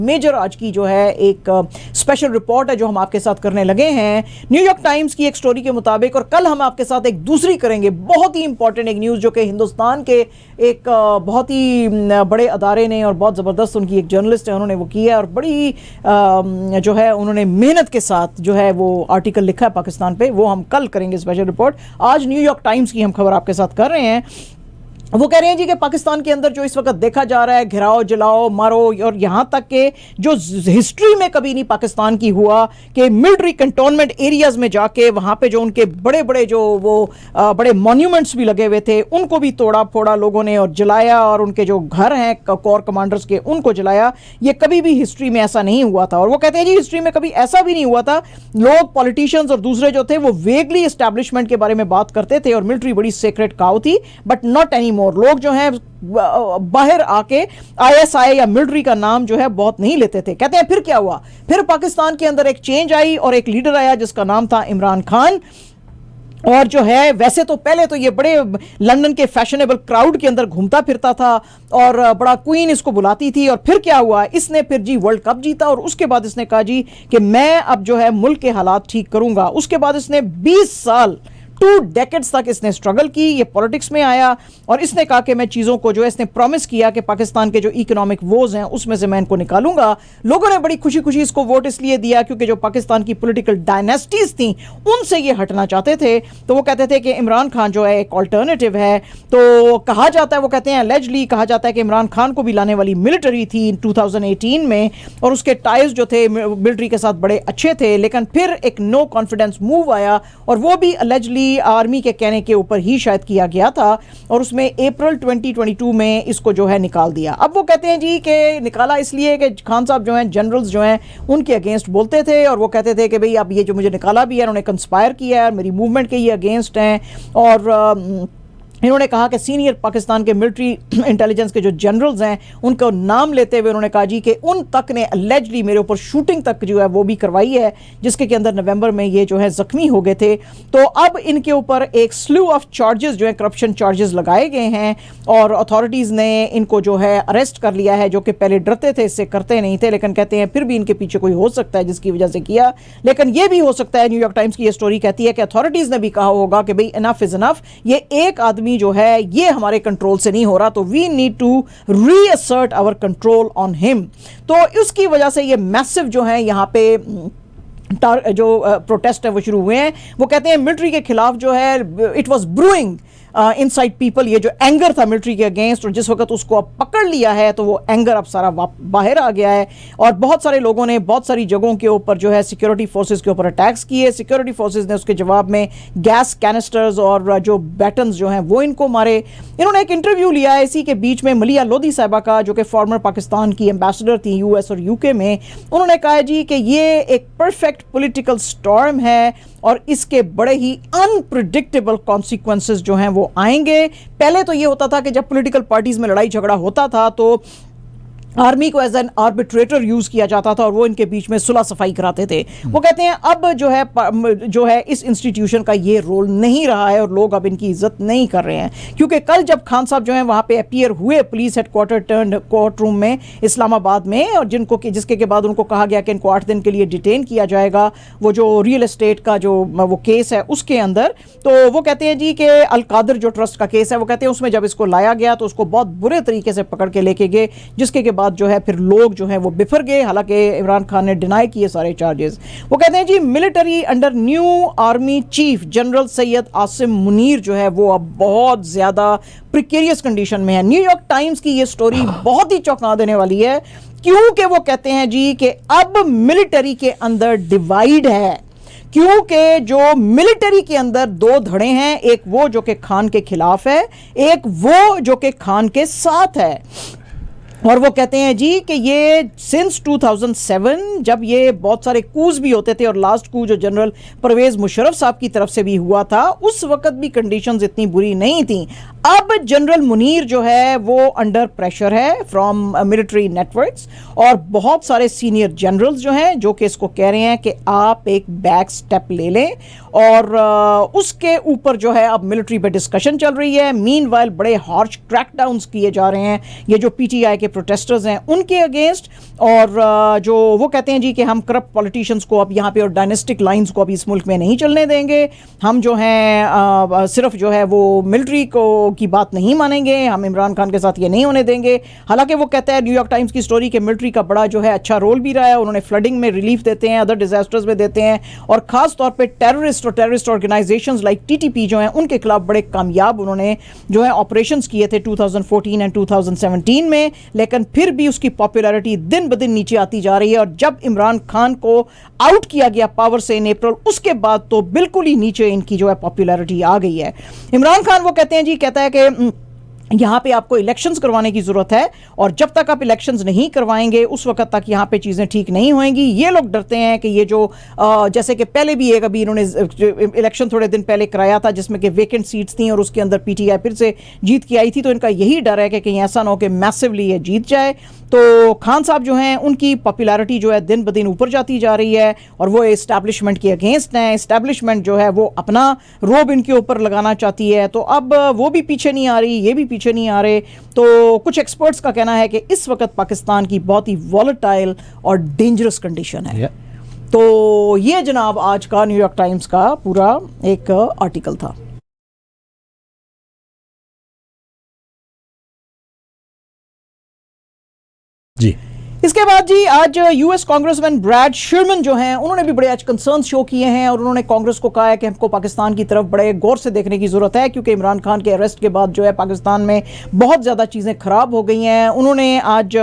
Major आज की जो है एक स्पेशल रिपोर्ट है जो हम आपके साथ करने लगे हैं न्यूयॉर्क टाइम्स की एक स्टोरी के मुताबिक। और कल हम आपके साथ एक दूसरी करेंगे बहुत ही इंपॉर्टेंट एक न्यूज़ जो कि हिंदुस्तान के एक बहुत ही बड़े अदारे ने और बहुत ज़बरदस्त उनकी एक जर्नलिस्ट है उन्होंने वो किया है और बड़ी जो है उन्होंने मेहनत के साथ जो है वो आर्टिकल लिखा है पाकिस्तान पे, वो हम कल करेंगे स्पेशल रिपोर्ट। आज न्यूयॉर्क टाइम्स की हम खबर आपके साथ कर रहे हैं। वो कह रहे हैं जी कि पाकिस्तान के अंदर जो इस वक्त देखा जा रहा है घिराओ जलाओ मारो और यहाँ तक के जो हिस्ट्री में कभी नहीं पाकिस्तान की हुआ कि मिलिट्री कंटोनमेंट एरियाज में जाके वहाँ पे जो उनके बड़े बड़े जो वो बड़े मॉन्यूमेंट्स भी लगे हुए थे उनको भी तोड़ा फोड़ा लोगों ने और जलाया और उनके जो घर हैं कोर कमांडर्स के उनको जलाया। ये कभी भी हिस्ट्री में ऐसा नहीं हुआ था और वो कहते हैं जी हिस्ट्री में कभी ऐसा भी नहीं हुआ था। लोग पॉलिटिशियंस और दूसरे जो थे वो वेगली एस्टैब्लिशमेंट के बारे में बात करते थे और मिलिट्री बड़ी सीक्रेट काउ थी, बट नॉट एनी मोर। लोग जो हैं बाहर आके आईएसआई या मिलिट्री का नाम जो है बहुत नहीं लेते थे। कहते हैं फिर क्या हुआ, फिर पाकिस्तान के अंदर एक चेंज आई और एक लीडर आया जिसका नाम था इमरान खान। और जो है वैसे तो पहले तो ये बड़े लंदन के फैशनेबल क्राउड के अंदर घूमता फिरता था और बड़ा क्वीन इसको बुलाती थी। और फिर क्या हुआ, इसने फिर जी वर्ल्ड कप जीता और उसके बाद इसने कहा जी कि मैं अब जो है मुल्क के हालात ठीक करूंगा। उसके बाद इसने 20 साल 2 डेकेड्स तक इसने स्ट्रगल की, ये पॉलिटिक्स में आया और इसने कहा कि मैं चीज़ों को जो है इसने प्रॉमिस किया कि पाकिस्तान के जो इकोनॉमिक वोज हैं उसमें से मैं इनको निकालूंगा। लोगों ने बड़ी खुशी खुशी इसको वोट इसलिए दिया क्योंकि जो पाकिस्तान की पॉलिटिकल डायनेस्टीज थी उनसे ये हटना चाहते थे। तो वो कहते थे कि इमरान खान जो है एक ऑल्टरनेटिव है। तो कहा जाता है, वो कहते हैं अलेजली कहा जाता है कि इमरान खान को भी लाने वाली मिलिट्री थी 2018 में और उसके टाइज जो थे मिलिट्री के साथ बड़े अच्छे थे, लेकिन फिर एक नो कॉन्फिडेंस मूव आया और वो भी अलेजली आर्मी के कहने के ऊपर ही शायद किया गया था और उसमें अप्रैल 2022 में इसको जो है निकाल दिया। अब वो कहते हैं जी कि निकाला इसलिए कि खान साहब जो हैं जनरल्स जो हैं उनके अगेंस्ट बोलते थे और वो कहते थे कि भाई अब ये जो मुझे निकाला भी है उन्होंने कंस्पायर किया है, मेरी मूवमेंट के ये अगेंस्ट हैं। और इन्होंने कहा कि सीनियर पाकिस्तान के मिलिट्री इंटेलिजेंस के जो जनरल्स हैं उनको नाम लेते हुए उन्होंने कहा जी कि उन तक ने अलेजली मेरे ऊपर शूटिंग तक जो है वो भी करवाई है जिसके के अंदर नवंबर में ये जो है जख्मी हो गए थे। तो अब इनके ऊपर एक स्लू ऑफ चार्जेस जो है करप्शन चार्जेस लगाए गए हैं और अथॉरिटीज़ ने इनको जो है अरेस्ट कर लिया है, जो कि पहले डरते थे, इससे करते नहीं थे, लेकिन कहते हैं फिर भी इनके पीछे कोई हो सकता है जिसकी वजह से किया। लेकिन ये भी हो सकता है, न्यूयॉर्क टाइम्स की ये स्टोरी कहती है कि अथॉरिटीज़ ने भी कहा होगा कि भाई इनफ इज इनफ, ये एक आदमी जो है ये हमारे कंट्रोल से नहीं हो रहा, तो we need to reassert our control on him. तो उसकी वजह से ये मैसिव जो है यहाँ पे जो प्रोटेस्ट है वो शुरू हुए हैं। वो कहते हैं मिलिट्री के खिलाफ जो है it was brewing inside people, ये जो एंगर था मिलिट्री के अगेंस्ट और जिस वक्त उसको अब पकड़ लिया है तो वो एंगर अब सारा बाहर आ गया है और बहुत सारे लोगों ने बहुत सारी जगहों के ऊपर जो है सिक्योरिटी फोर्सेस के ऊपर अटैक्स किए। सिक्योरिटी फोर्सेस ने उसके जवाब में गैस कैनिस्टर्स और जो बैटन्स जो हैं वो इनको मारे। इन्होंने एक इंटरव्यू लिया है इसी के बीच में मलिया लोधी साहिबा का, जो कि फॉर्मर पाकिस्तान की एम्बेसडर थी यूएस और यूके में। उन्होंने कहा जी कि ये एक परफेक्ट पॉलिटिकल स्टॉर्म है और इसके बड़े ही अनप्रिडिक्टेबल कॉन्सिक्वेंसेस जो हैं वो आएंगे। पहले तो ये होता था कि जब पॉलिटिकल पार्टीज में लड़ाई झगड़ा होता था तो आर्मी को एज एन आर्बिट्रेटर यूज किया जाता था और वो इनके बीच में सुलह सफाई कराते थे। वो कहते हैं अब जो है इस इंस्टीट्यूशन का ये रोल नहीं रहा है और लोग अब इनकी इज्जत नहीं कर रहे हैं, क्योंकि कल जब खान साहब जो हैं वहाँ पे अपीयर हुए police headquarter turn court room में इस्लामाबाद में और जिसके के बाद उनको कहा गया कि इनको 8 दिन के लिए डिटेन किया जाएगा वो जो रियल एस्टेट का जो वो केस है उसके अंदर। तो वो कहते हैं जी कि अलकादर जो ट्रस्ट का केस है, वो कहते हैं उसमें जब इसको लाया गया तो उसको बहुत बुरे तरीके से पकड़ के लेके गए, जिसके बाद जो है फिर लोग जो है वो बिफर गए। हालांकि इमरान खान ने डिनाई किए सारे चार्जेस। वो कहते हैं जी military under new army chief general Syed Asim Munir जो है वो अब बहुत ज्यादा प्रिकेरियस कंडीशन में है। न्यूयॉर्क टाइम्स की ये स्टोरी बहुत ही चौंका देने वाली है, क्योंकि वो कहते हैं जी कि अब मिलिट्री के अंदर डिवाइड है, क्योंकि जो मिलिट्री के अंदर 2 धड़े हैं, एक वो जो कि खान के खिलाफ है, एक वो जो कि खान के साथ है। और वो कहते हैं जी कि ये सिंस 2007 जब ये बहुत सारे कूज भी होते थे और लास्ट कू जो जनरल परवेज मुशर्रफ साहब की तरफ से भी हुआ था उस वक्त भी कंडीशंस इतनी बुरी नहीं थी। अब जनरल मुनीर जो है वो अंडर प्रेशर है फ्रॉम मिलिट्री नेटवर्क्स, और बहुत सारे सीनियर जनरल्स जो हैं जो कि इसको कह रहे हैं कि आप एक बैक स्टेप ले लें, और उसके ऊपर जो है अब मिलिट्री पे डिस्कशन चल रही है। मीनवाइल बड़े हार्श क्रैकडाउन्स किए जा रहे हैं ये जो पीटीआई के प्रोटेस्टर्स हैं उनके अगेंस्ट, और जो वो कहते हैं जी कि हम करप्ट पॉलिटिशियंस को अब यहाँ पे और डायनेस्टिक लाइंस को अब इस मुल्क में नहीं चलने देंगे, हम जो हैं सिर्फ जो है वो मिलिट्री को की बात नहीं मानेंगे, हम इमरान खान के साथ ये नहीं होने देंगे। हालांकि वो कहता है न्यूयॉर्क टाइम्स की स्टोरी के मिलिट्री का बड़ा जो है अच्छा रोल भी रहा है, उन्होंने फ्लडिंग में रिलीफ देते हैं, अदर डिजास्टर्स में देते हैं, और खास तौर पे टेररिस्ट ऑर्गेनाइजेशंस लाइक टीटीपी जो हैं उनके खिलाफ बड़े कामयाब उन्होंने जो है ऑपरेशंस किए थे 2014 एंड 2017 में। लेकिन फिर भी उसकी पॉपुलैरिटी दिन ब दिन नीचे आती जा रही है, और जब इमरान खान को आउट किया गया पावर से इन अप्रैल, उसके बाद तो बिल्कुल ही नीचे इनकी जो है पॉपुलैरिटी आ गई है। इमरान खान वो कहते हैं जी, कहता है कि यहाँ पे आपको इलेक्शंस करवाने की जरूरत है, और जब तक आप इलेक्शंस नहीं करवाएंगे उस वक्त तक यहाँ पे चीज़ें ठीक नहीं होंगी। ये लोग डरते हैं कि ये जो जैसे कि पहले भी एक अभी इन्होंने इलेक्शन थोड़े दिन पहले कराया था जिसमें कि वेकेंट सीट्स थी और उसके अंदर पीटीआई फिर से जीत के आई थी, तो इनका यही डर है कि कहीं ऐसा ना हो कि मैसिवली ये जीत जाए। तो खान साहब जो हैं उनकी पॉपुलैरिटी जो है दिन ब दिन ऊपर जाती जा रही है, और वो एस्टैब्लिशमेंट के अगेंस्ट हैं। एस्टैब्लिशमेंट जो है वो अपना रोब इनके ऊपर लगाना चाहती है, तो अब वो भी पीछे नहीं आ रही, ये भी पीछे नहीं आ रहे। तो कुछ एक्सपर्ट्स का कहना है कि इस वक्त पाकिस्तान की बहुत ही वॉलेटाइल और डेंजरस कंडीशन है। तो ये जनाब आज का न्यूयॉर्क टाइम्स का पूरा एक आर्टिकल था। जी, इसके बाद जी आज यूएस कांग्रेसमैन ब्रैड शर्मन जो हैं उन्होंने भी बड़े आज कंसर्न शो किए हैं, और उन्होंने कांग्रेस को कहा है कि हमको पाकिस्तान की तरफ बड़े गौर से देखने की ज़रूरत है, क्योंकि इमरान खान के अरेस्ट के बाद जो है पाकिस्तान में बहुत ज़्यादा चीज़ें ख़राब हो गई हैं। उन्होंने आज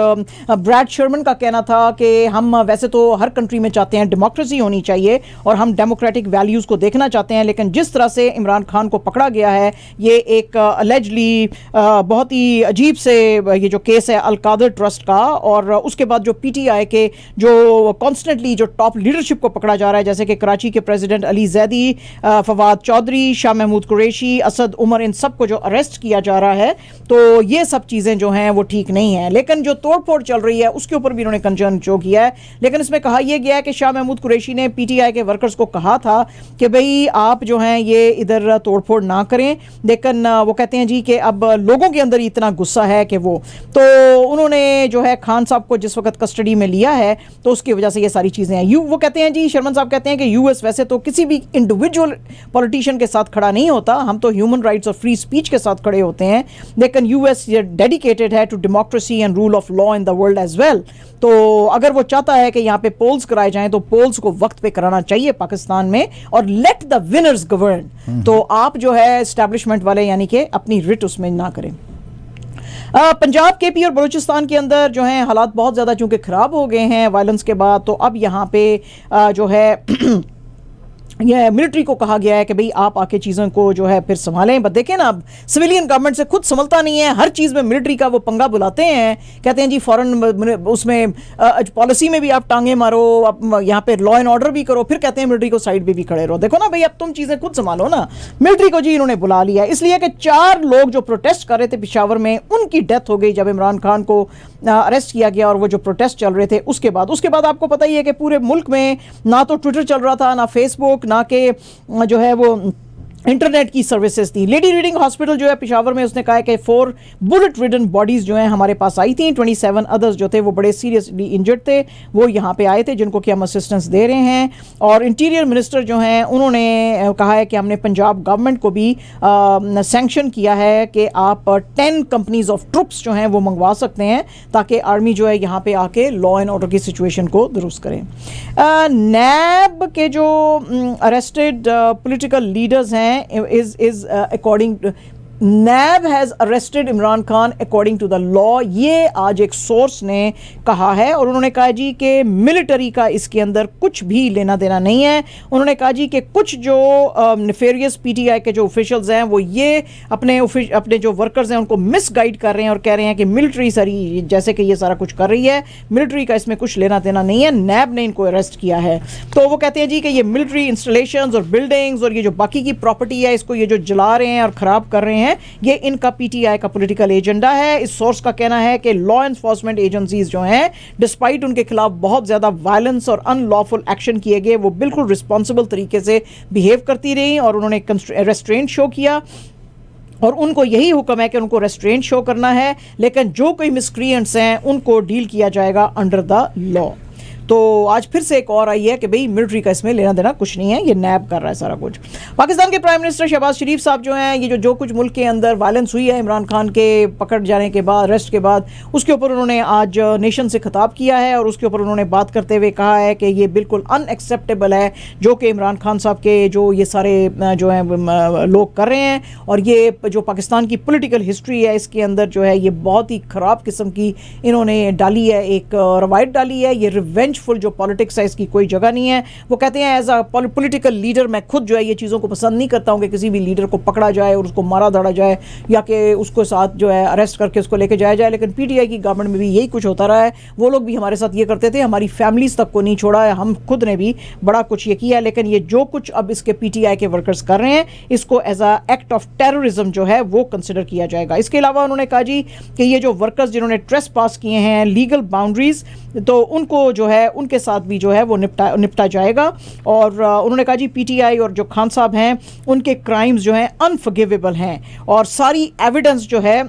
ब्रैड शर्मन का कहना था कि हम वैसे तो हर कंट्री में चाहते हैं डेमोक्रेसी होनी चाहिए और हम डेमोक्रेटिक वैल्यूज़ को देखना चाहते हैं, लेकिन जिस तरह से इमरान खान को पकड़ा गया है ये एक अलेजली बहुत ही अजीब से ये जो केस है अलकादर ट्रस्ट का, और उसके बाद जो पीटीआई के जो कॉन्स्टेंटली जो टॉप लीडरशिप को पकड़ा जा रहा है, जैसे कि कराची के प्रेसिडेंट अली जैदी, फवाद चौधरी, शाह महमूद कुरैशी, असद उमर, इन सबको जो अरेस्ट किया जा रहा है, तो ये सब चीज़ें जो हैं वो ठीक नहीं हैं। लेकिन जो तोड़फोड़ चल रही है उसके ऊपर भी इन्होंने कंसर्न शो किया है, लेकिन इसमें कहा यह गया है कि शाह महमूद कुरैशी ने पीटीआई के वर्कर्स को कहा था कि भाई आप जो हैं ये इधर तोड़फोड़ ना करें, लेकिन वो कहते हैं जी कि अब लोगों के अंदर इतना गुस्सा है कि वो, तो उन्होंने जो है खान साहब को जिस वक्त कस्टडी में लिया है तो उसकी वजह से ये सारी चीज़ें हैं। वो कहते हैं जी, शर्मन साहब कहते हैं कि यूएस वैसे तो किसी भी इंडिविजुअल पॉलिटिशियन के साथ खड़ा नहीं होता, हम तो ह्यूमन राइट्स और फ्री स्पीच के साथ खड़े होते हैं, लेकिन यूएस डेडिकेटेड है to democracy and rule of law in the world as well. तो अगर वो चाहता है कि यहाँ पे पोल्स कराए जाएं तो पोल्स को वक्त पे कराना चाहिए पाकिस्तान में, और लेट द विनर्स गवर्न। तो आप जो है एस्टैब्लिशमेंट वाले यानी कि अपनी रिट उसमें ना करें। पंजाब, केपी और बलूचिस्तान के अंदर जो हैं हालात बहुत ज़्यादा चूँकि ख़राब हो गए हैं वायलेंस के बाद, तो अब यहाँ पे जो है यह मिलिट्री को कहा गया है कि भाई आप आके चीज़ों को जो है फिर संभालें। बट देखें ना, अब सिविलियन गवर्नमेंट से खुद संभलता नहीं है, हर चीज़ में मिलिट्री का वो पंगा बुलाते हैं, कहते हैं जी फॉरेन उसमें पॉलिसी में भी आप टांगे मारो, आप यहाँ पे लॉ एंड ऑर्डर भी करो, फिर कहते हैं मिलिट्री को साइड पे भी खड़े रहो। देखो ना भाई, अब तुम चीज़ें खुद संभालो ना। मिलिट्री को जी इन्होंने बुला लिया इसलिए कि 4 लोग जो प्रोटेस्ट कर रहे थे पेशावर में उनकी डेथ हो गई जब इमरान खान को अरेस्ट किया गया, और वो जो प्रोटेस्ट चल रहे थे उसके बाद आपको पता ही है कि पूरे मुल्क में ना तो ट्विटर चल रहा था, ना फेसबुक, ना के जो है वो इंटरनेट की सर्विसेज थी। लेडी रीडिंग हॉस्पिटल जो है पेशावर में, उसने कहा कि 4 बुलेट रिडन बॉडीज जो हैं हमारे पास आई थी, 27 अदर्स जो थे वो बड़े सीरियसली इंजर्ड थे, वो यहाँ पे आए थे जिनको कि हम असिस्टेंस दे रहे हैं। और इंटीरियर मिनिस्टर जो हैं उन्होंने कहा है कि हमने पंजाब गवर्नमेंट को भी सैंक्शन किया है कि आप 10 कंपनीज ऑफ ट्रुप्स जो हैं वो मंगवा सकते हैं ताकि आर्मी जो है यहाँ पे आके लॉ एंड ऑर्डर की सिचुएशन को दुरुस्त करें। नैब के जो अरेस्टेड पोलिटिकल लीडर्स हैं is according to NAB has arrested Imran Khan according to the law, ये आज एक सोर्स ने कहा है, और उन्होंने कहा जी कि मिलिट्री का इसके अंदर कुछ भी लेना देना नहीं है। उन्होंने कहा जी कि कुछ जो नेफेरियस पीटीआई के जो ऑफिशियल्स हैं वो ये अपने जो वर्कर्स हैं उनको मिसगाइड कर रहे हैं और कह रहे हैं कि मिलिट्री सारी जैसे कि ये सारा कुछ कर रही है, मिलिट्री का इसमें कुछ लेना देना नहीं है, नैब ने इनको अरेस्ट किया है। तो वो कहते हैं जी कि ये मिलिट्री इंस्टॉलेशंस और बिल्डिंग्स और ये जो बाकी की प्रॉपर्टी है इसको ये जो जला रहे हैं और ख़राब कर रहे हैं, हैं, ये इनका पीटीआई का पॉलिटिकल एजेंडा है। इस सोर्स का कहना है कि लॉ एनफोर्समेंट एजेंसीज जो हैं, डिस्पाइट उनके खिलाफ बहुत ज़्यादा वायलेंस और अनलॉफुल एक्शन किए गए, वो बिल्कुल रिस्पॉन्सिबल तरीके से बिहेव करती रही और उन्होंने रेस्ट्रेंट शो किया और उनको यही हुक्म है कि उनको रेस्ट्रेंट शो करना है, लेकिन जो कोई मिसक्रिएंट्स हैं उनको डील किया जाएगा अंडर द लॉ। तो आज फिर से एक और आई है कि भाई मिलिट्री का इसमें लेना देना कुछ नहीं है, ये नैब कर रहा है सारा कुछ। पाकिस्तान के प्राइम मिनिस्टर शहबाज शरीफ साहब जो हैं, ये जो कुछ मुल्क के अंदर वायलेंस हुई है इमरान खान के पकड़ जाने के बाद, अरेस्ट के बाद, उसके ऊपर उन्होंने आज नेशन से खिताब किया है और उसके ऊपर उन्होंने बात करते हुए कहा है कि ये बिल्कुल अनएक्सेप्टेबल है जो कि इमरान खान साहब के जो ये सारे जो हैं लोग कर रहे हैं, और ये जो पाकिस्तान की पोलिटिकल हिस्ट्री है इसके अंदर जो है ये बहुत ही ख़राब किस्म की इन्होंने डाली है, एक रवायत डाली है। ये रिवेंज फुल जो पॉलिटिक्स है इसकी कोई जगह नहीं है। वो कहते हैं एज अ पॉलिटिकल लीडर मैं खुद जो है ये चीज़ों को पसंद नहीं करता हूं कि किसी भी लीडर को पकड़ा जाए और उसको मारा धाड़ा जाए या कि उसको साथ जो है अरेस्ट करके उसको लेके जाया जाए, लेकिन पीटीआई की गवर्नमेंट में भी यही कुछ होता रहा है। वो लोग भी हमारे साथ ये करते थे, हमारी फैमिलीज तक को नहीं छोड़ा है, हम खुद ने भी बड़ा कुछ ये किया, लेकिन ये जो कुछ अब इसके पीटीआई के वर्कर्स कर रहे हैं इसको as a act of terrorism जो है वो कंसिडर किया जाएगा। इसके अलावा उन्होंने कहा जी कि ये जो वर्कर्स जिन्होंने ट्रेस पास किए हैं लीगल बाउंड्रीज, तो उनको जो है उनके साथ भी जो है वो निपटा जाएगा। और उन्होंने कहा जी पीटीआई और जो खान साहब हैं उनके क्राइम्स जो हैं अनफॉरगिवेबल हैं और सारी एविडेंस जो है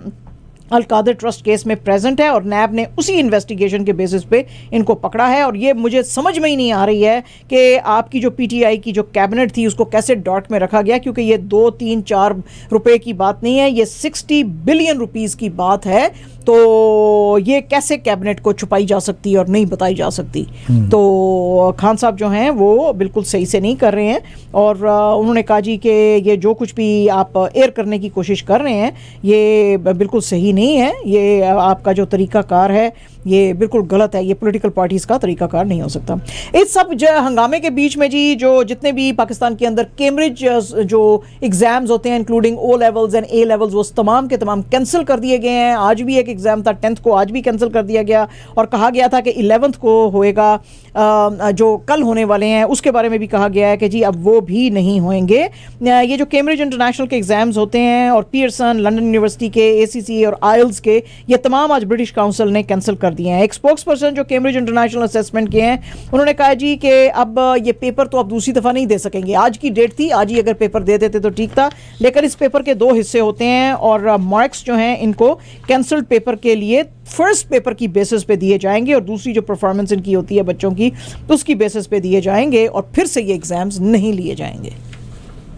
अल-कादर ट्रस्ट केस में प्रेजेंट है और नैब ने उसी इन्वेस्टिगेशन के बेसिस पे इनको पकड़ा है। और ये मुझे समझ में ही नहीं आ रही है कि आपकी जो पीटीआई की जो कैबिनेट थी उसको कैसे डॉट में रखा गया, क्योंकि ये 2, 3, 4 रुपए की बात नहीं है, ये 60 बिलियन रुपीस की बात है। तो ये कैसे कैबिनेट को छुपाई जा सकती है और नहीं बताई जा सकती। तो खान साहब जो हैं वो बिल्कुल सही से नहीं कर रहे हैं और उन्होंने कहा जी कि ये जो कुछ भी आप एयर करने की कोशिश कर रहे हैं ये बिल्कुल सही नहीं है, ये आपका जो तरीकाकार है ये बिल्कुल गलत है, ये पॉलिटिकल पार्टीज़ का तरीकाकार नहीं हो सकता। इस सब हंगामे के बीच में जी जो जितने भी पाकिस्तान के अंदर कैम्ब्रिज जो एग्ज़ाम्स होते हैं including O levels and A levels, वो तमाम के तमाम कैंसिल कर दिए गए हैं। आज भी एक एग्ज़ाम था 10th को, आज भी कैंसिल कर दिया गया और कहा गया था कि 11th को होएगा, जो कल होने वाले हैं उसके बारे में भी कहा गया है कि जी अब वो भी नहीं होंगे। ये जो कैम्ब्रिज इंटरनेशनल के एग्ज़ाम्स होते हैं और पियर्सन, लंदन यूनिवर्सिटी के, ACC और IELTS के, ये तमाम आज ब्रिटिश काउंसिल ने कैंसिल कर दिए हैं। एक स्पोक्स पर्सन जो कैम्ब्रिज इंटरनेशनल असेसमेंट के हैं उन्होंने कहा जी कि अब ये पेपर तो आप दूसरी दफ़ा नहीं दे सकेंगे, आज की डेट थी, आज ही अगर पेपर दे देते तो ठीक था, लेकिन इस पेपर के 2 हिस्से होते हैं और मार्क्स जो हैं इनको कैंसल्ड पेपर के लिए फर्स्ट पेपर की बेसिस पे दिए जाएंगे और दूसरी जो परफॉर्मेंस इनकी होती है बच्चों की उसकी बेसिस पे दिए जाएंगे और फिर से ये एग्जाम्स नहीं लिए जाएंगे।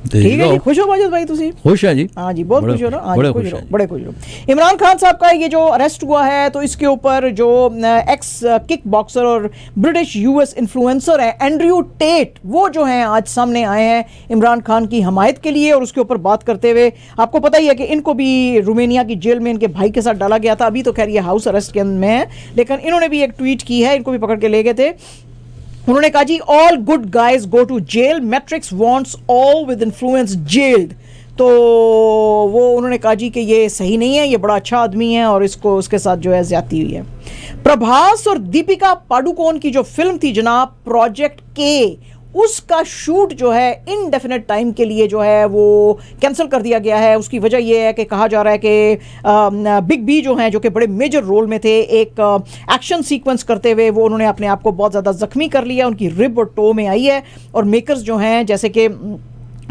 ठीक है जी, खुश हो माजिद भाई? तुसी खुश हैं जी? हाँ जी, बहुत खुश हो ना? बड़े खुश हो, बड़े खुश हो। इमरान खान साहब का ये जो अरेस्ट हुआ है तो इसके ऊपर जो एक्स किक बॉक्सर और ब्रिटिश US इन्फ्लुएंसर है एंड्रयू टेट, वो जो हैं आज सामने आए हैं इमरान खान की हमायत के लिए और उसके ऊपर बात करते हुए। आपको पता ही है कि इनको भी रोमानिया की जेल में इनके भाई के साथ डाला गया था, अभी तो खैर ये हाउस अरेस्ट के में है, लेकिन इन्होंने भी एक ट्वीट की है, इनको भी पकड़ के ले गए थे। उन्होंने कहा जी all good guys go to jail, matrix wants all with influence jailed. तो वो उन्होंने कहा जी कि ये सही नहीं है, ये बड़ा अच्छा आदमी है और इसको उसके साथ जो है ज्यादती हुई है। प्रभास और दीपिका पाडुकोण की जो फिल्म थी जनाब प्रोजेक्ट के, उसका शूट जो है इनडेफिनेट टाइम के लिए जो है वो कैंसिल कर दिया गया है। उसकी वजह ये है कि कहा जा रहा है कि बिग बी जो हैं, जो कि बड़े मेजर रोल में थे, एक एक्शन सीक्वेंस करते हुए वो उन्होंने अपने आप को बहुत ज़्यादा जख्मी कर लिया, उनकी रिब और टो में आई है। और मेकर्स जो हैं जैसे कि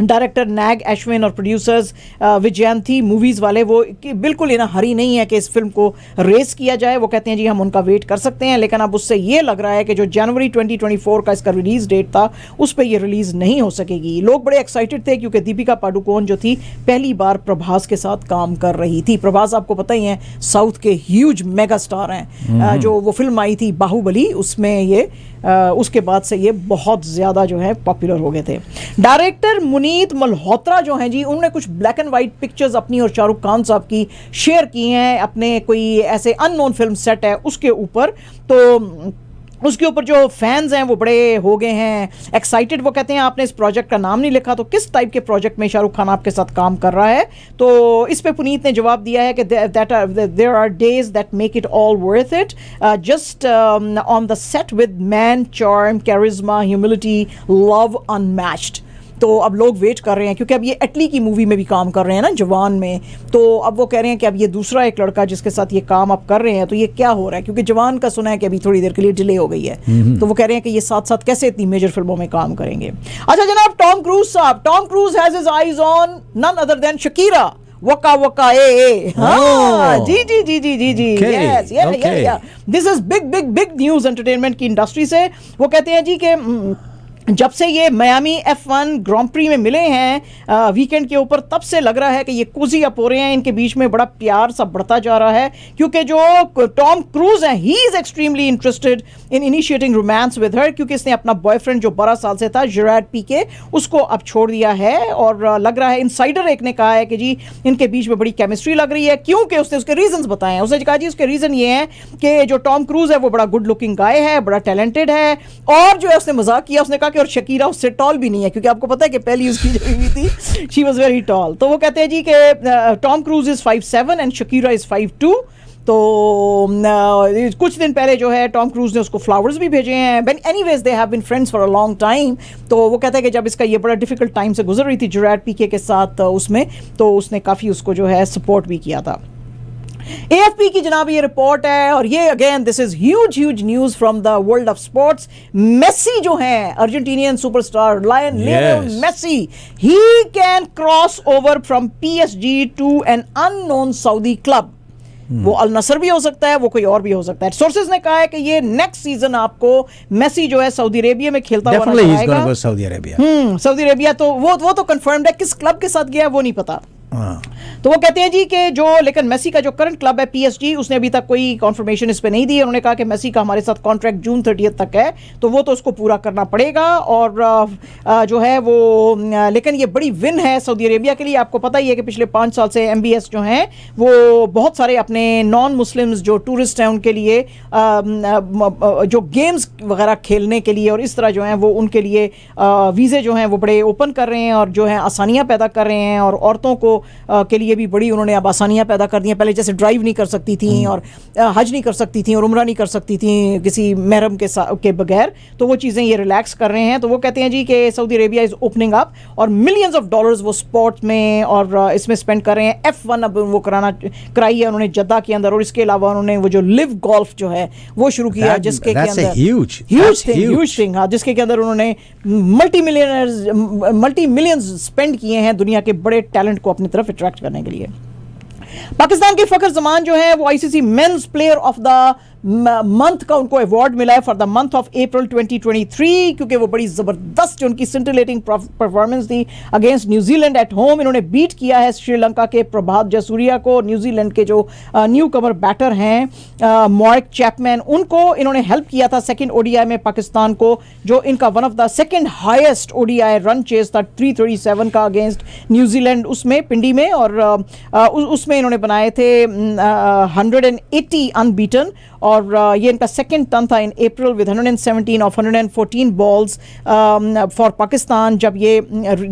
डायरेक्टर नैग अश्विन और प्रोड्यूसर्स विजयंती मूवीज़ वाले, वो बिल्कुल इन हरी नहीं है कि इस फिल्म को रेस किया जाए। वो कहते हैं जी हम उनका वेट कर सकते हैं, लेकिन अब उससे ये लग रहा है कि जो जनवरी 2024 का इसका रिलीज़ डेट था उस पर ये रिलीज़ नहीं हो सकेगी। लोग बड़े एक्साइटेड थे क्योंकि दीपिका पाडुकोण जो थी पहली बार प्रभास के साथ काम कर रही थी। प्रभास आपको पता ही है साउथ के ह्यूज मेगा स्टार हैं। जो वो फिल्म आई थी बाहुबली, उसमें ये उसके बाद से ये बहुत ज़्यादा जो है पॉपुलर हो गए थे। डायरेक्टर मुनीत मल्होत्रा जो हैं जी, उन्होंने कुछ ब्लैक एंड वाइट पिक्चर्स अपनी और शाहरुख खान साहब की शेयर की हैं अपने कोई ऐसे अननोन फिल्म सेट है उसके ऊपर। तो उसके ऊपर जो फैंस हैं वो बड़े हो गए हैं एक्साइटेड। वो कहते हैं आपने इस प्रोजेक्ट का नाम नहीं लिखा, तो किस टाइप के प्रोजेक्ट में शाहरुख खान आपके साथ काम कर रहा है? तो इस पे पुनीत ने जवाब दिया है कि there are days that make it all worth it, just on the set with man charm charisma humility love unmatched. तो अब लोग वेट कर रहे हैं, क्योंकि अब ये एटली की मूवी में भी काम कर रहे हैं ना, जवान में, तो अब वो कह रहे हैं कि अब ये दूसरा एक लड़का जिसके साथ ये काम आप कर रहे हैं, तो ये क्या हो रहा है, क्योंकि जवान का सुना है कि अभी थोड़ी देर के लिए डिले हो गई है, तो वो कह रहे हैं कि ये साथ साथ कैसे इतनी मेजर फिल्मों में काम करेंगे। अच्छा जनाब, टॉम क्रूज साहब, Tom Cruise has his eyes on none other than Shakira, waka waka eh. हाँ जी जी जी जी जी जी, yes yeah this is big big big news entertainment की इंडस्ट्री से। वो कहते हैं जी कि जब से ये मियामी F1 ग्रांड प्री में मिले हैं वीकेंड के ऊपर, तब से लग रहा है कि ये कोजी अप हो रहे हैं, इनके बीच में बड़ा प्यार सा बढ़ता जा रहा है, क्योंकि जो टॉम क्रूज है he is extremely interested in initiating romance with her, क्योंकि इसने अपना बॉयफ्रेंड जो 12 साल से था जेराड पीके, उसको अब छोड़ दिया है। और लग रहा है, इनसाइडर एक ने कहा है कि जी इनके बीच में बड़ी केमिस्ट्री लग रही है, क्योंकि उसने उसके रीजंस बताए हैं। उसने कहा जी उसके रीजन ये हैं कि जो टॉम क्रूज है वो बड़ा गुड लुकिंग गाय है, बड़ा टैलेंटेड है, और जो है उसने मजाक किया, उसने कहा कि और शकीरा उससे टॉल भी नहीं है, क्योंकि आपको पता है कि पहली उसकी जो हुई थी शी वाज वेरी टॉल। तो वो कहते हैं जी कि Tom cruise is 5'7" and Shakira is 5'2". तो कुछ दिन पहले जो है टॉम क्रूज ने उसको फ्लावर्स भी भेजे हैं। But anyways they have been friends for a long time. तो वो कहता है कि जब इसका ये बड़ा डिफिकल्ट टाइम से गुजर रही थी जेराड पीके के साथ उसमें, तो उसने काफ़ी उसको जो है सपोर्ट भी किया था। AFP की जनाब ये रिपोर्ट है, और ये again this is huge news from the world of sports. Messi जो है Argentinian superstar Lionel Messi, he can cross over from PSG to an unknown Saudi club. वो अल नसर भी हो सकता है, वो कोई और भी हो सकता है। सोर्सेज ने कहा है कि ये नेक्स्ट सीजन आपको मेसी जो है सऊदी अरेबिया में खेलता हुआ नजर आएगा। सऊदी अरेबिया तो वो तो कंफर्म्ड है, किस क्लब के साथ गया है वो नहीं पता। तो वो कहते हैं जी कि जो लेकिन मेसी का जो करंट क्लब है PSG, उसने अभी तक कोई कॉन्फर्मेशन इस पे नहीं दी। उन्होंने कहा कि मेसी का हमारे साथ कॉन्ट्रैक्ट जून 30 तक है, तो वो तो उसको पूरा करना पड़ेगा। और जो है वो लेकिन ये बड़ी विन है सऊदी अरेबिया के लिए। आपको पता ही है कि पिछले 5 साल से MBS जो हैं वो बहुत सारे अपने नॉन मुस्लिम्स जो टूरिस्ट हैं उनके लिए जो गेम्स वगैरह खेलने के लिए और इस तरह जो हैं वो उनके लिए वीज़े जो हैं वो बड़े ओपन कर रहे हैं और जो है आसानियाँ पैदा कर रहे हैं। और औरतों को के लिए भी बड़ी उन्होंने अब आसानियाँ पैदा कर दी हैं। पहले जैसे ड्राइव नहीं कर सकती थी और हज नहीं कर सकती थी और उम्रा नहीं कर सकती थी किसी महरम के बगैर, तो वो चीज़ें ये रिलैक्स कर रहे हैं। तो वो कहते हैं जी कि Saudi Arabia is opening up और मिलियंस ऑफ डॉलर्स वो स्पोर्ट्स में और इसमें स्पेंड कर रहे हैं। F1 अब वो कराई है उन्होंने जद्दा के अंदर, और इसके अलावा उन्होंने वो जो लिव गोल्फ जो है वो शुरू किया, जिसके के अंदर ह्यूज थिंग, हाँ, जिसके के अंदर उन्होंने मल्टी मिलियंस स्पेंड किए हैं दुनिया के बड़े टैलेंट को अपनी तरफ अट्रैक्ट करने के लिए। पाकिस्तान के फखर जमान जो है वो ICC men's player of the month का उनको अवार्ड मिला है for the month of April 2023, क्योंकि वो बड़ी जबरदस्त जो उनकी सिंटिलेटिंग परफॉर्मेंस थी अगेंस्ट न्यूजीलैंड एट होम। इन्होंने बीट किया है श्रीलंका के प्रभात जयसूर्या को। न्यूजीलैंड के जो न्यू कमर बैटर हैं मॉर्क चैपमैन, उनको इन्होंने हेल्प किया था सेकंड ODI में पाकिस्तान को, जो इनका one of the second highest ODI run chase था 337 का अगेंस्ट न्यूजीलैंड उसमें पिंडी में। और उसमें इन्होंने बनाए थे 180 अनबीटन, और ये इनका सेकंड टर्न था in April with 117 of 114 balls for Pakistan, जब ये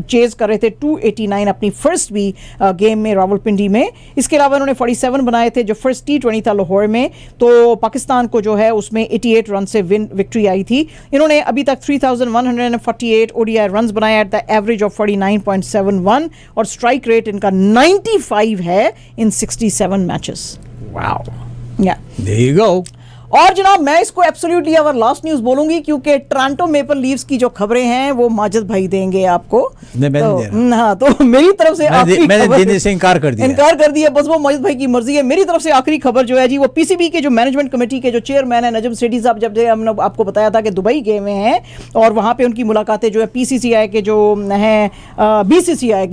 चेज कर रहे थे 289 अपनी फर्स्ट भी गेम में रावलपिंडी में। इसके अलावा इन्होंने 47 बनाए थे जो फर्स्ट T20 था लाहौर में, तो पाकिस्तान को जो है उसमें 88 रन से विक्ट्री आई थी। इन्होंने अभी तक 3148 ODI रन बनाए एट द एवरेज ऑफ 49.71 और स्ट्राइक रेट इनका 95 है इन 67 matches. Wow, Yeah. there you go. और जनाब मैं इसको एब्सोल्युटली अवर लास्ट न्यूज़ बोलूंगी, क्योंकि टोरंटो मेपल लीव्स की जो खबरें हैं वो माजिद भाई देंगे आपको। हाँ, तो मेरी तरफ से मैंने देने से इनकार कर दिया, बस वो माजिद भाई की मर्जी है। मेरी तरफ से आखिरी खबर जो है जी वो PCB के जो मैनेजमेंट कमेटी के जो चेयरमैन है नजम सेठी साहब, जब हमने आपको बताया था कि दुबई गए हुए हैं और वहाँ पे उनकी मुलाकातें जो है PCCI के जो हैं BCCI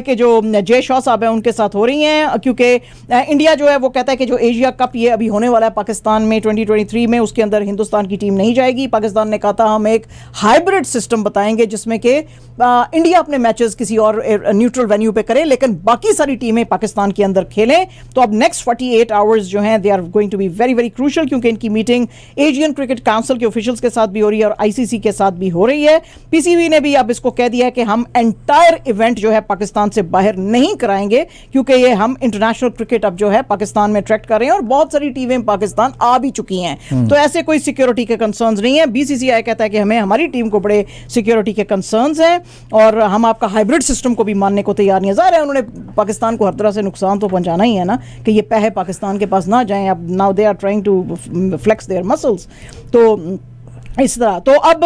के जो जय शाह साहब हैं उनके साथ हो रही हैं, क्योंकि इंडिया जो है वो कहता है कि जो एशिया कप ये अभी होने वाला है पाकिस्तान में 2023 में, उसके अंदर हिंदुस्तान की टीम नहीं जाएगी। पाकिस्तान ने कहा था हम एक हाइब्रिड सिस्टम बताएंगे जिसमें कि इंडिया अपने मैचेस किसी और न्यूट्रल वेन्यू पे करे लेकिन बाकी सारी टीमें पाकिस्तान के अंदर खेलें। तो अब नेक्स्ट 48 आवर्स जो हैं they are going to be very very crucial, क्योंकि इनकी मीटिंग एशियन क्रिकेट काउंसिल के ऑफिशियल्स के साथ भी हो रही है और ICC के साथ भी हो रही है। PCB ने भी अब इसको कह दिया है कि हम एंटायर इवेंट जो है पाकिस्तान से बाहर नहीं कराएंगे, क्योंकि ये हम इंटरनेशनल क्रिकेट अब जो है पाकिस्तान में अट्रैक्ट कर रहे हैं और बहुत सारी टीमें पाकिस्तान आ भी चुकी हैं। तो ऐसे कोई सिक्योरिटी के कंसर्न्स नहीं है। बीसीसीआई कहता है कि हमें हमारी टीम को बड़े सिक्योरिटी के कंसर्न्स हैं और हम आपका हाइब्रिड सिस्टम को भी मानने को तैयार नहीं है। ज़ाहिर है उन्होंने पाकिस्तान को हर तरह से नुकसान तो पहुंचाना ही है ना, कि ये पैसे पाकिस्तान के पास ना जाएं। अब now they are trying to flex their muscles. तो इस तरह तो अब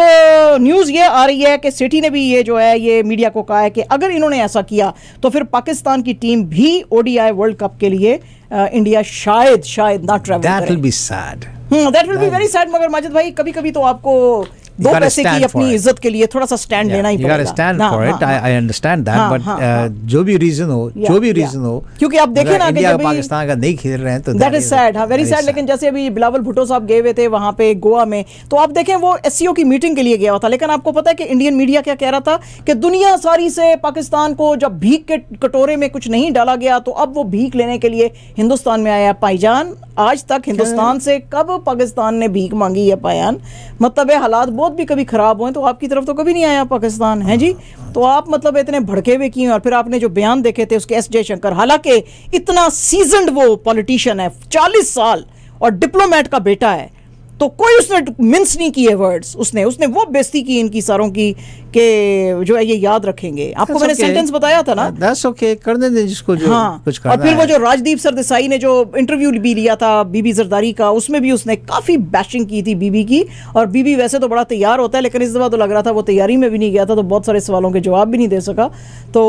न्यूज़ ये आ रही है कि सेठी ने भी ये जो है ये मीडिया को कहा है कि अगर इन्होंने ऐसा किया तो फिर पाकिस्तान की टीम भी ओडीआई वर्ल्ड कप के लिए इंडिया शायद ना ट्रैवल करे। That will be sad. That will be very sad. मगर माजिद भाई कभी कभी तो आपको दो gotta पैसे की stand अपनी for it. इज्जत के लिए थोड़ा सा स्टैंड लेना ही You पड़ेगा। gotta stand हाँ, for it. हाँ, I understand that, हाँ, but हाँ, हाँ। जो भी रीजन हो, क्योंकि आप देखें अगर ना कि इंडिया जब भी- पाकिस्तान का नहीं खेल रहे हैं तो दैट इज सैड, हाँ वेरी सैड। लेकिन जैसे अभी बिलावल भुट्टो साहब गए हुए थे वहां पे गोवा में, तो आप देखें वो एससीओ की मीटिंग के लिए गया हुआ था। लेकिन आपको पता है कि इंडियन मीडिया क्या कह रहा था कि दुनिया सारी से पाकिस्तान को जब भीख के कटोरे में कुछ नहीं डाला गया तो अब वो भीख लेने के लिए हिंदुस्तान में आया। भाईजान आज तक हिंदुस्तान से कब पाकिस्तान ने भीख मांगी है पायान? मतलब है हालात बहुत भी कभी खराब हुए तो आपकी तरफ तो कभी नहीं आया पाकिस्तान, है जी। तो आप मतलब इतने भड़के हुए क्यों? और फिर आपने जो बयान देखे थे उसके एस जयशंकर, हालांकि इतना सीजन्ड वो पॉलिटिशियन है, 40 साल और डिप्लोमेट का बेटा है, तो कोई उसने मिन्स नहीं किए वर्ड्स। उसने वो बेइज्जती की इनकी सारों की कि जो है ये याद रखेंगे। आपको मैंने सेंटेंस बताया था ना। दैट्स ओके, करने दें जिसको जो हाँ, कुछ करना और फिर वो है। जो राजदीप सरदेसाई ने जो इंटरव्यू भी लिया था बीबी जरदारी का, उसमें भी उसने काफ़ी बैशिंग की थी बीबी की। और बीबी वैसे तो बड़ा तैयार होता है लेकिन इस दफ़ा तो लग रहा था वो तैयारी में भी नहीं गया था, तो बहुत सारे सवालों के जवाब भी नहीं दे सका। तो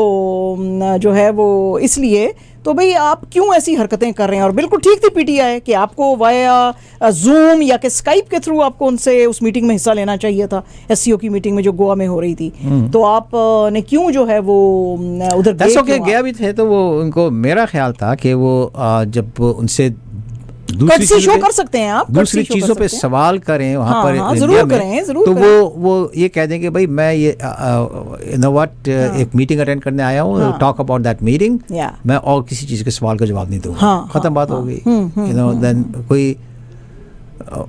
जो है वो इसलिए तो भाई आप क्यों ऐसी हरकतें कर रहे हैं? और बिल्कुल ठीक थी पीटीआई कि आपको वाया जूम या कि स्काइप के थ्रू आपको उनसे उस मीटिंग में हिस्सा लेना चाहिए था, एससीओ की मीटिंग में जो गोवा में हो रही थी। तो आप ने क्यों जो है वो उधर दैट्स ओके, गया भी थे तो वो उनको मेरा ख्याल था कि वो जब उनसे दूसरी शो कर सकते हैं आप, दूसरी चीजों पे सवाल करें वहाँ हाँ, पर हाँ, इंडिया जरूर में, करें, जरूर तो करें। वो ये कह दें कि भाई मैं ये नो व्हाट एक मीटिंग अटेंड करने आया हूँ, टॉक अबाउट दैट मीटिंग, मैं और किसी चीज़ के सवाल का जवाब नहीं दूंगा। हाँ, खत्म बात हो गई। देन कोई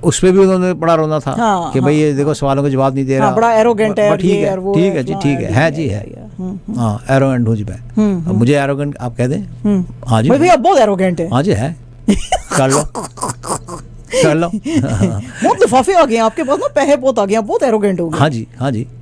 उसमें भी उन्होंने बड़ा रोना था कि भाई ये देखो सवालों का जवाब नहीं दे रहा, बड़ा एरोगेंट है। ठीक है जी, ठीक है जी, है हाँ एरोगेंट हूँ जी मैं। मुझे एरोगेंट आप कह दें? हाँ जी भैया बहुत एरोगेंट है। हाँ जी है, कर लो बहुत लिफाफे आ गए आपके पास ना, पैसे बहुत आ गए, बहुत एरोगेंट हो गए। हाँ जी, हाँ जी।